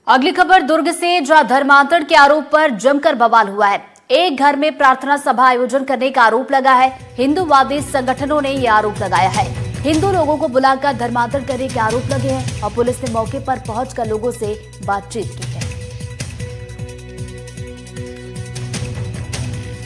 अगली खबर दुर्ग से, जहां धर्मांतरण के आरोप पर जमकर बवाल हुआ है। एक घर में प्रार्थना सभा आयोजन करने का आरोप लगा है। हिंदूवादी संगठनों ने यह आरोप लगाया है। हिंदू लोगों को बुलाकर धर्मांतरण करने के आरोप लगे हैं और पुलिस ने मौके पर पहुंचकर लोगों से बातचीत की है।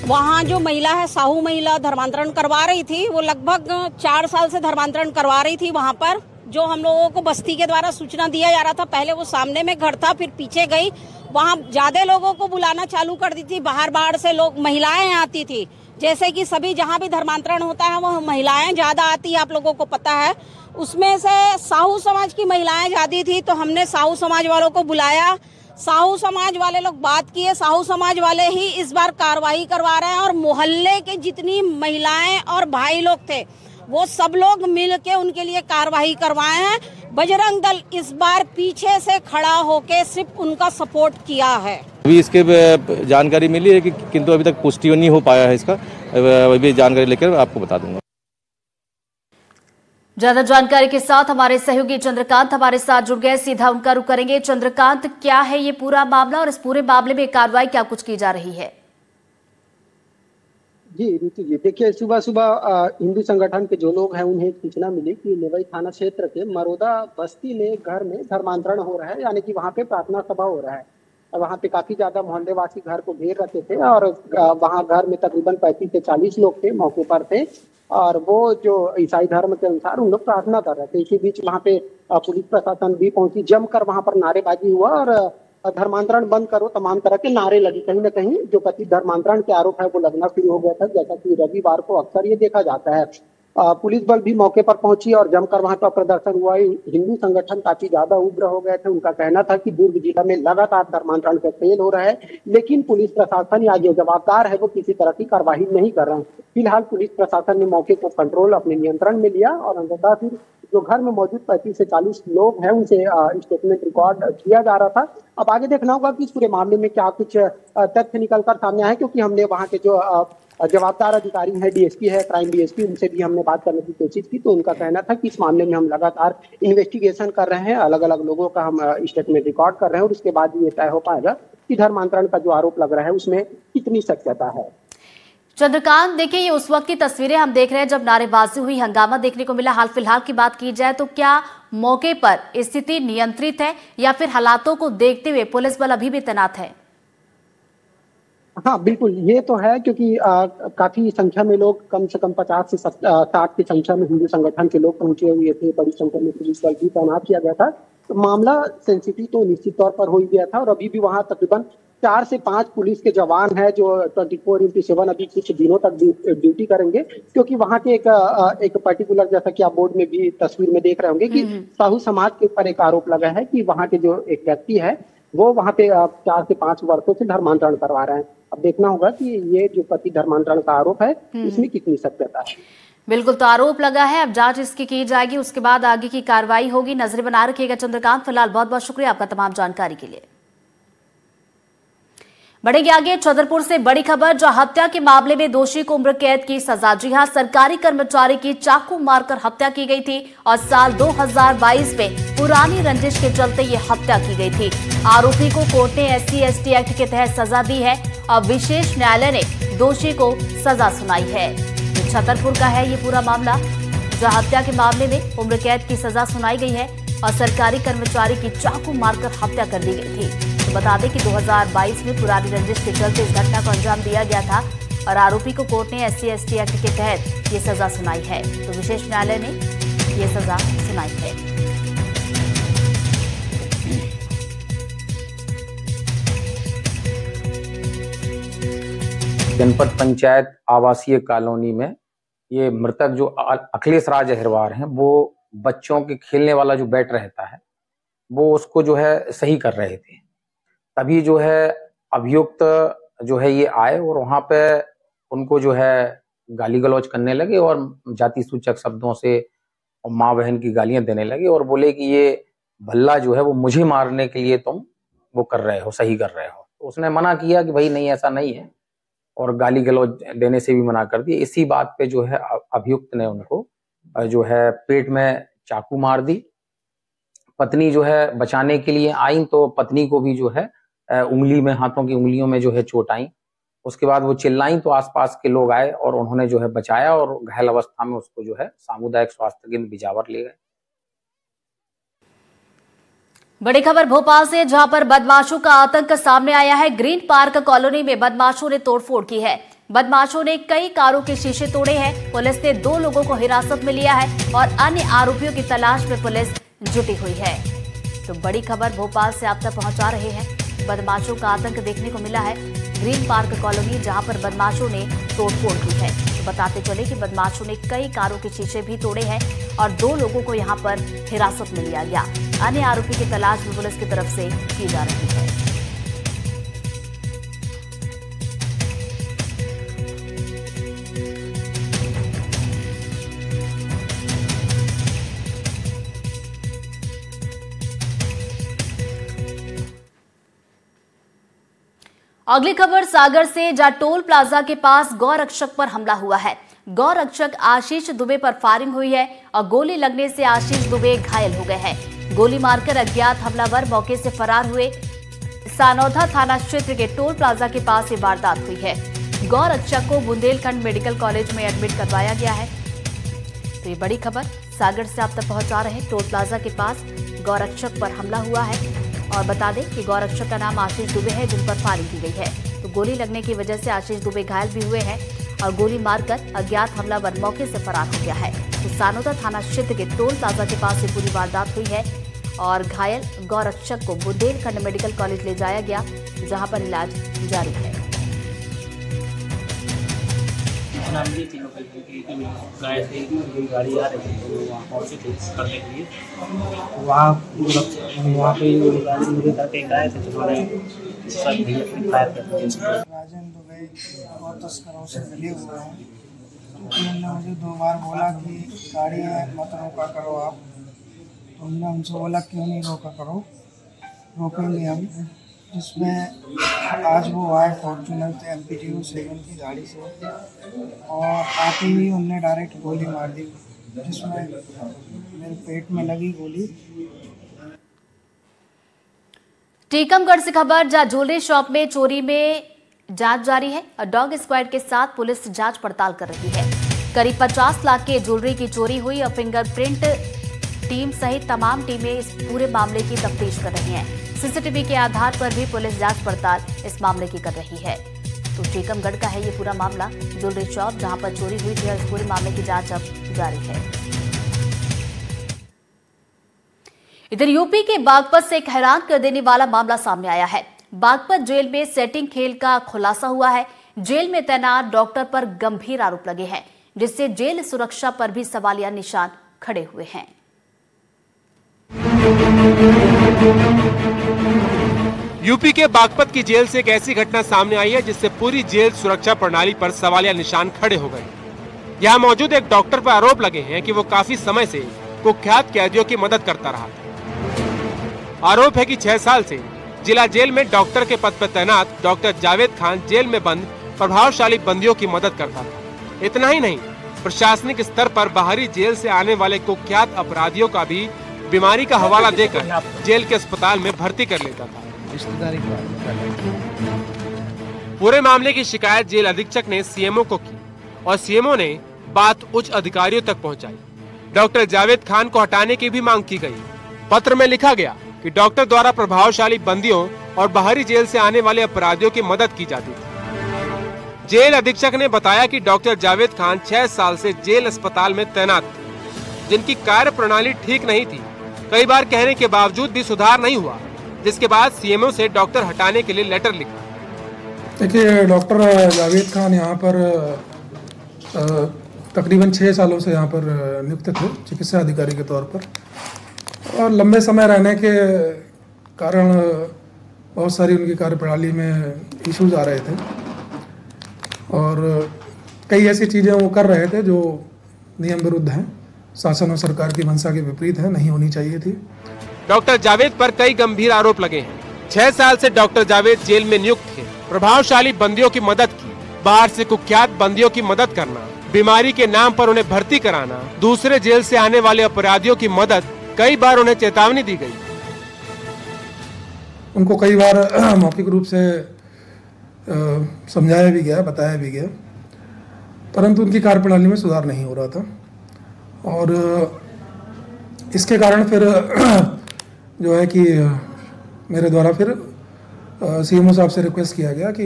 वहाँ जो महिला है, साहू महिला धर्मांतरण करवा रही थी, वो लगभग 4 साल से धर्मांतरण करवा रही थी। वहाँ पर जो हम लोगों को बस्ती के द्वारा सूचना दिया जा रहा था, पहले वो सामने में घर था, फिर पीछे गई, वहाँ ज्यादा लोगों को बुलाना चालू कर दी थी। बाहर से लोग, महिलाएं आती थी, जैसे कि सभी जहाँ भी धर्मांतरण होता है वो महिलाएं ज्यादा आती है, आप लोगों को पता है। उसमें से साहू समाज की महिलाएं ज्यादा थी, तो हमने साहू समाज वालों को बुलाया। साहू समाज वाले लोग बात किए, साहू समाज वाले ही इस बार कार्रवाई करवा रहे हैं और मोहल्ले के जितनी महिलाएं और भाई लोग थे वो सब लोग मिल के उनके लिए कार्रवाई करवाए हैं। बजरंग दल इस बार पीछे से खड़ा होके सिर्फ उनका सपोर्ट किया है। अभी इसके जानकारी मिली है कि किंतु अभी तक पुष्टि नहीं हो पाया है इसका, अभी जानकारी लेकर आपको बता दूंगा। ज्यादा जानकारी के साथ हमारे सहयोगी चंद्रकांत हमारे साथ जुड़ गए, सीधा उनका रुख करेंगे। चंद्रकांत, क्या है ये पूरा मामला और इस पूरे मामले में कार्रवाई क्या कुछ की जा रही है? जी ऋतु जी, देखिए सुबह सुबह हिंदू संगठन के जो लोग हैं उन्हें सूचना मिली कि नेवई थाना क्षेत्र के मरोदा बस्ती में घर में धर्मांतरण हो रहा है, यानी कि वहाँ पे प्रार्थना सभा हो रहा है। वहाँ पे काफी ज्यादा मोहल्लेवासी घर को घेर रखे थे और वहाँ घर में तकरीबन 35 से 40 लोग थे, मौके पर थे, और वो जो ईसाई धर्म के अनुसार उन लोग प्रार्थना कर रहे थे। इसी बीच वहाँ पे पुलिस प्रशासन भी पहुंची, जमकर वहाँ पर नारेबाजी हुआ और धर्मांतरण बंद करो, तमाम तरह के नारे लगे। कहीं ना कहीं जो कथित धर्मांतरण के आरोप है वो लगना शुरू हो गया था, जैसा कि रविवार को अक्सर ये देखा जाता है। पुलिस बल भी मौके पर पहुंची और जमकर वहां पर प्रदर्शन हुआ। हिंदू संगठन काफी ज्यादा उग्र हो गए थे। उनका कहना था कि दुर्ग जिला में लगातार धर्मांतरण का खेल हो रहा है, लेकिन पुलिस प्रशासन या जो जवाबदार है वो किसी तरह की कार्रवाई नहीं कर रहे हैं। फिलहाल पुलिस प्रशासन ने मौके को कंट्रोल अपने नियंत्रण में लिया और अंततः फिर जो घर में मौजूद 35 से 40 लोग हैं उनसे स्टेटमेंट रिकॉर्ड किया जा रहा था। अब आगे देखना होगा कि इस पूरे मामले में क्या कुछ तथ्य निकलकर सामने आए, क्योंकि हमने वहाँ के जो जवाबदार अधिकारी हैं, डीएसपी है, क्राइम डीएसपी, उनसे भी हमने बात करने की कोशिश की, तो उनका कहना था कि इस मामले में हम लगातार इन्वेस्टिगेशन कर रहे हैं, अलग अलग लोगों का हम स्टेटमेंट रिकॉर्ड कर रहे हैं और उसके बाद ये तय हो पाएगा कि धर्मांतरण का जो आरोप लग रहा है उसमें कितनी सत्यता है। चंद्रकांत, देखिए ये उस वक्त की तस्वीरें हम देख रहे हैं जब नारेबाजी हुई, हंगामा देखने को मिला। हाल फिलहाल की बात की जाए तो क्या मौके पर स्थिति नियंत्रित है या फिर हालातों को देखते हुए पुलिस बल अभी भी तैनात है? हाँ बिल्कुल, ये तो है, क्योंकि काफी संख्या में लोग, कम से कम 50 से 60 की संख्या में हिंदू संगठन के लोग पहुंचे हुए थे। बड़ी संख्या में पुलिस बल भी तैनात किया गया था। तो मामला सेंसिटिव तो निश्चित तौर पर हो ही गया था और अभी भी वहाँ तकरीबन 4 से 5 पुलिस के जवान हैं जो 24/7 अभी कुछ दिनों तक ड्यूटी करेंगे, क्योंकि वहाँ के एक पर्टिकुलर, जैसा कि आप बोर्ड में भी तस्वीर में देख रहे होंगे कि साहू समाज के ऊपर एक आरोप लगा है कि वहाँ के जो एक व्यक्ति है वो वहाँ पे 4 से 5 वर्षों से धर्मांतरण करवा रहे हैं। अब देखना होगा कि ये जो कथित धर्मांतरण का आरोप है इसमें कितनी सत्यता है। बिल्कुल, तो आरोप लगा है, अब जांच इसकी की जाएगी, उसके बाद आगे की कार्रवाई होगी। नजरें बना रखिएगा चंद्रकांत। फिलहाल बहुत बहुत शुक्रिया आपका तमाम जानकारी के लिए। बढ़ेंगे आगे, छतरपुर से बड़ी खबर, जो हत्या के मामले में दोषी को उम्र कैद की सजा। जी हां, सरकारी कर्मचारी की चाकू मारकर हत्या की गई थी और साल 2022 में पुरानी रंजिश के चलते ये हत्या की गई थी। आरोपी को कोर्ट ने SC/ST एक्ट के तहत सजा दी है और विशेष न्यायालय ने दोषी को सजा सुनाई है। तो छतरपुर का है ये पूरा मामला, जो हत्या के मामले में उम्र कैद की सजा सुनाई गई है और सरकारी कर्मचारी की चाकू मारकर हत्या कर दी गई थी। तो बता दें कि 2022 में पुरानी रंजिश के चलते इस घटना को अंजाम दिया गया था और आरोपी को कोर्ट ने SC/ST एक्ट के तहत ये सजा सुनाई है। तो विशेष न्यायालय ने ये सजा सुनाई है। जनपद पंचायत आवासीय कॉलोनी में ये मृतक जो अखिलेश राज अहिरवार हैं, वो बच्चों के खेलने वाला जो बैट रहता है वो उसको जो है सही कर रहे थे। तभी जो है अभियुक्त जो है ये आए और वहां पे उनको जो है गाली गलौज करने लगे और जाति सूचक शब्दों से और माँ बहन की गालियां देने लगे और बोले कि ये भल्ला जो है वो मुझे मारने के लिए तुम वो कर रहे हो, सही कर रहे हो। तो उसने मना किया कि भाई नहीं, ऐसा नहीं है, और गाली गलौज देने से भी मना कर दिया। इसी बात पे जो है अभियुक्त ने उनको जो है पेट में चाकू मार दी। पत्नी जो है बचाने के लिए आई तो पत्नी को भी जो है उंगली में, हाथों की उंगलियों में जो है चोट आई। उसके बाद वो चिल्लाई तो आसपास के लोग आए और उन्होंने जो है बचाया और घायल अवस्था में उसको जो है सामुदायिक स्वास्थ्य केंद्र बिजावर ले गए। बड़ी खबर भोपाल से, जहां पर बदमाशों का आतंक सामने आया है। ग्रीन पार्क कॉलोनी में बदमाशों ने तोड़फोड़ की है। बदमाशों ने कई कारों के शीशे तोड़े हैं। पुलिस ने 2 लोगों को हिरासत में लिया है और अन्य आरोपियों की तलाश में पुलिस जुटी हुई है। तो बड़ी खबर भोपाल से आप तक पहुंचा रहे हैं। बदमाशों का आतंक देखने को मिला है ग्रीन पार्क कॉलोनी, जहां पर बदमाशों ने तोड़फोड़ की है। तो बताते चले कि बदमाशों ने कई कारों के शीशे भी तोड़े हैं और 2 लोगों को यहां पर हिरासत में लिया गया। अन्य आरोपी की तलाश भी पुलिस की तरफ से की जा रही है। अगली खबर सागर से, जहां टोल प्लाजा के पास गौरक्षक पर हमला हुआ है। गौरक्षक आशीष दुबे पर फायरिंग हुई है और गोली लगने से आशीष दुबे घायल हो गए हैं। गोली मारकर अज्ञात हमलावर मौके से फरार हुए। सानौधा थाना क्षेत्र के टोल प्लाजा के पास ये वारदात हुई है। गौरक्षक को बुंदेलखंड मेडिकल कॉलेज में एडमिट करवाया गया है। तो ये बड़ी खबर सागर से आप तक पहुंचा रहे हैं। टोल प्लाजा के पास गौरक्षक पर हमला हुआ है और बता दें कि गौरक्षक का नाम आशीष दुबे है, जिन पर फायरिंग की गई है। तो गोली लगने की वजह से आशीष दुबे घायल भी हुए हैं और गोली मारकर अज्ञात हमलावर मौके से फरार हो गया है। तो सानौदा थाना क्षेत्र के टोल प्लाजा के पास ये पूरी वारदात हुई है और घायल गौरक्षक को बुंदेलखंड मेडिकल कॉलेज ले जाया गया, जहां पर इलाज जारी है। गाय से गाड़ी आ रही थी, तो वहाँ पहुँचे थे करने के लिए। वहाँ पे मुझे करके गए थे, जिन्होंने सब भैया फ्री फायर करते थे। राजन दुबे और तस्करों से मिले हुए हैं, क्योंकि उन्होंने मुझे 2 बार बोला कि गाड़ी है मत रोका करो आप। तो हमने उनसे बोला क्यों नहीं रोका करो, रोकेंगे हम। जिसमें आज वो आए फॉर्चूनर से MP07 की गाड़ी से और आते ही उनने डायरेक्ट गोली मार दी, जिसमें मेरे पेट में लगी गोली। टीकमगढ़ से खबर, जहां ज्वेलरी शॉप में चोरी में जांच जारी है और डॉग स्क्वाड के साथ पुलिस जांच पड़ताल कर रही है। करीब 50 लाख के ज्वेलरी की चोरी हुई और फिंगरप्रिंट टीम सहित तमाम टीमें इस पूरे मामले की तफ्तीश कर रही हैं। सीसीटीवी के आधार पर भी पुलिस जांच पड़ताल इस मामले की कर रही है। तो टीकमगढ़ का है ये पूरा मामला, ज्वेलरी शॉप जहां पर चोरी हुई थी और इस पूरे मामले की जांच अब जारी है। इधर यूपी के बागपत से एक हैरान कर देने वाला मामला सामने आया है। बागपत जेल में सेटिंग खेल का खुलासा हुआ है। जेल में तैनात डॉक्टर पर गंभीर आरोप लगे हैं, जिससे जेल सुरक्षा पर भी सवालिया निशान खड़े हुए हैं। यूपी के बागपत की जेल से एक ऐसी घटना सामने आई है जिससे पूरी जेल सुरक्षा प्रणाली पर सवालिया निशान खड़े हो गए। यहाँ मौजूद एक डॉक्टर पर आरोप लगे हैं कि वो काफी समय से कुख्यात कैदियों की मदद करता रहा। आरोप है कि 6 साल से जिला जेल में डॉक्टर के पद पर तैनात डॉक्टर जावेद खान जेल में बंद प्रभावशाली बंदियों की मदद करता था। इतना ही नहीं, प्रशासनिक स्तर पर बाहरी जेल से आने वाले कुख्यात अपराधियों का भी बीमारी का हवाला देकर जेल के अस्पताल में भर्ती कर लेता था। पूरे मामले की शिकायत जेल अधीक्षक ने सीएमओ को की और सीएमओ ने बात उच्च अधिकारियों तक पहुंचाई। डॉक्टर जावेद खान को हटाने की भी मांग की गई। पत्र में लिखा गया कि डॉक्टर द्वारा प्रभावशाली बंदियों और बाहरी जेल से आने वाले अपराधियों की मदद की जाती थी। जेल अधीक्षक ने बताया कि डॉक्टर जावेद खान 6 साल से जेल अस्पताल में तैनात थे, जिनकी कार्य प्रणाली ठीक नहीं थी। कई बार कहने के बावजूद भी सुधार नहीं हुआ, जिसके बाद सीएमओ से डॉक्टर हटाने के लिए लेटर लिखा। देखिए, डॉक्टर जावेद खान यहाँ पर तकरीबन 6 सालों से यहाँ पर नियुक्त थे चिकित्सा अधिकारी के तौर पर, और लंबे समय रहने के कारण बहुत सारी उनकी कार्यप्रणाली में इश्यूज आ रहे थे और कई ऐसी चीज़ें वो कर रहे थे जो नियम विरुद्ध हैं, शासन और सरकार की मंशा के विपरीत है, नहीं होनी चाहिए थी। डॉक्टर जावेद पर कई गंभीर आरोप लगे हैं। 6 साल से डॉक्टर जावेद जेल में नियुक्त थे, प्रभावशाली बंदियों की मदद की, बाहर से कुख्यात बंदियों की मदद करना, बीमारी के नाम पर उन्हें भर्ती कराना, दूसरे जेल से आने वाले अपराधियों की मदद कई बार उन्हें चेतावनी दी गई। उनको कई बार मौखिक रूप से समझाया भी गया, बताया भी गया, परंतु उनकी कार्यप्रणाली में सुधार नहीं हो रहा था। और इसके कारण फिर जो है कि मेरे द्वारा फिर सीएमओ साहब से रिक्वेस्ट किया गया कि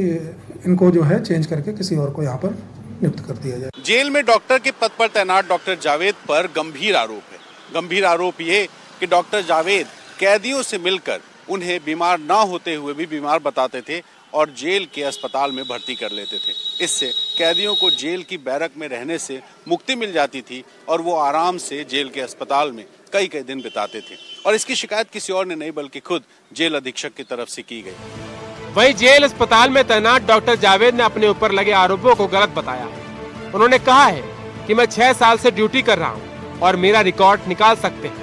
इनको जो है चेंज करके किसी और को यहाँ पर नियुक्त कर दिया जाए। जेल में डॉक्टर के पद पर तैनात डॉक्टर जावेद पर गंभीर आरोप है। गंभीर आरोप ये कि डॉक्टर जावेद कैदियों से मिलकर उन्हें बीमार ना होते हुए भी बीमार बताते थे और जेल के अस्पताल में भर्ती कर लेते थे। इससे कैदियों को जेल की बैरक में रहने से मुक्ति मिल जाती थी और वो आराम से जेल के अस्पताल में कई दिन बिताते थे। और इसकी शिकायत किसी और ने नहीं बल्कि खुद जेल अधीक्षक की तरफ से की गई। वहीं जेल अस्पताल में तैनात डॉक्टर जावेद ने अपने ऊपर लगे आरोपों को गलत बताया। उन्होंने कहा है कि मैं 6 साल से ड्यूटी कर रहा हूं और मेरा रिकॉर्ड निकाल सकते हैं।